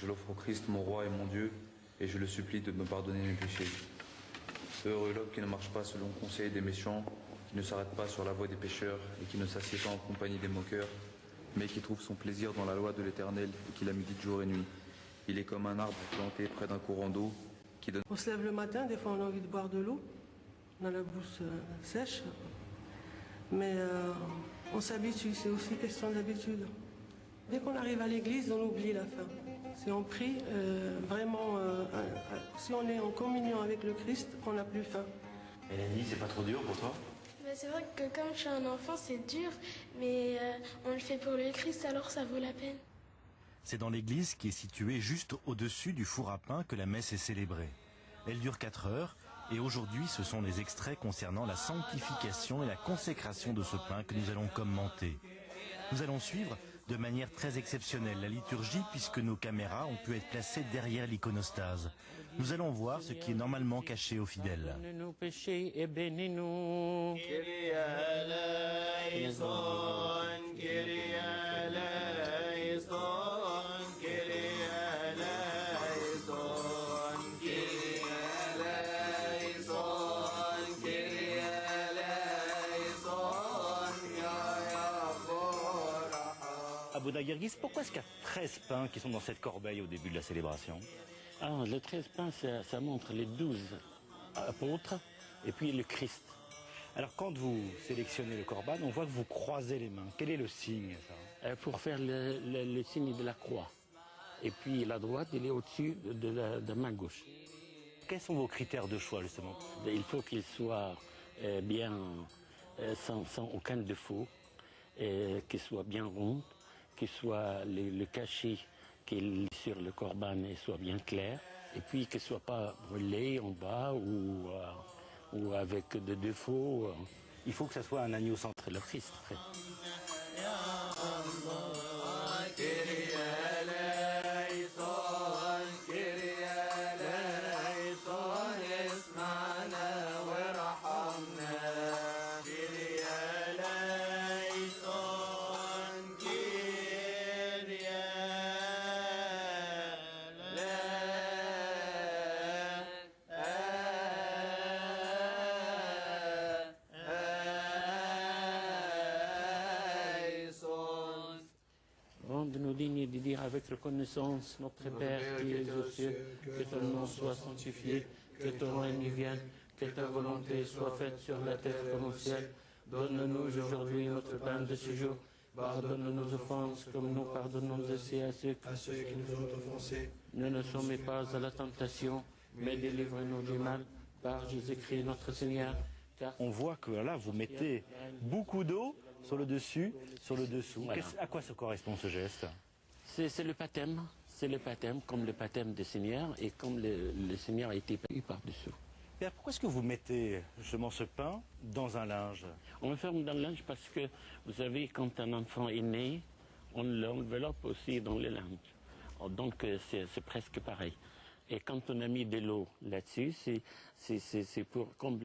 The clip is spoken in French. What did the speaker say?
Je l'offre au Christ, mon roi et mon Dieu, et je le supplie de me pardonner mes péchés. Heureux l'homme qui ne marche pas selon le conseil des méchants, qui ne s'arrête pas sur la voie des pécheurs, et qui ne s'assied pas en compagnie des moqueurs, mais qui trouve son plaisir dans la loi de l'Éternel, et qui la médite jour et nuit. Il est comme un arbre planté près d'un courant d'eau, qui donne... On se lève le matin, des fois on a envie de boire de l'eau, on a la bouche sèche, mais on s'habitue, c'est aussi question d'habitude. Dès qu'on arrive à l'église, on oublie la faim. Si on prie, vraiment, si on est en communion avec le Christ, on n'a plus faim. Mélanie, c'est pas trop dur pour toi? C'est vrai que comme je suis un enfant, c'est dur, mais on le fait pour le Christ, alors ça vaut la peine. C'est dans l'église qui est située juste au-dessus du four à pain que la messe est célébrée. Elle dure 4 heures et aujourd'hui ce sont les extraits concernant la sanctification et la consécration de ce pain que nous allons commenter. Nous allons suivre de manière très exceptionnelle la liturgie puisque nos caméras ont pu être placées derrière l'iconostase. Nous allons voir ce qui est normalement caché aux fidèles. Pardonne nos péchés et bénis-nous. Abouda Guirguis, pourquoi est-ce qu'il y a 13 pains qui sont dans cette corbeille au début de la célébration? Ah, les 13 pains, ça montre les 12 apôtres et puis le Christ. Alors quand vous sélectionnez le corban, on voit que vous croisez les mains. Quel est le signe, ça? Pour faire le signe de la croix. Et puis la droite, elle est au-dessus de ma gauche. Quels sont vos critères de choix, justement? Il faut qu'il soit bien, sans aucun défaut, qu'il soit bien rond, qu'il soit le cachet qui est sur le corban soit bien clair, et puis qu'il ne soit pas brûlé en bas ou avec des défauts. Il faut que ça soit un agneau sans Le Christ. Rende-nous dignes de dire avec reconnaissance, notre Père qui es aux cieux, que ton nom soit sanctifié, que ton règne vienne, que ta volonté soit faite sur la terre comme au ciel. Donne-nous aujourd'hui notre pain de ce jour. Pardonne nos offenses comme nous pardonnons aussi à ceux qui nous ont offensés. Ne nous soumets pas à la tentation, mais délivre-nous du mal, par Jésus-Christ notre Seigneur. On voit que là, vous mettez beaucoup d'eau sur le dessus, sur le dessous. Voilà. À quoi ça correspond ce geste? C'est le baptême. C'est le baptême, comme le baptême des Seigneurs et comme le Seigneur a été payé par-dessous. Et pourquoi est-ce que vous mettez justement ce pain dans un linge? On le ferme dans le linge parce que, vous savez, quand un enfant est né, on l'enveloppe aussi dans le linge. Donc c'est presque pareil. Et quand on a mis de l'eau là-dessus, c'est pour combler.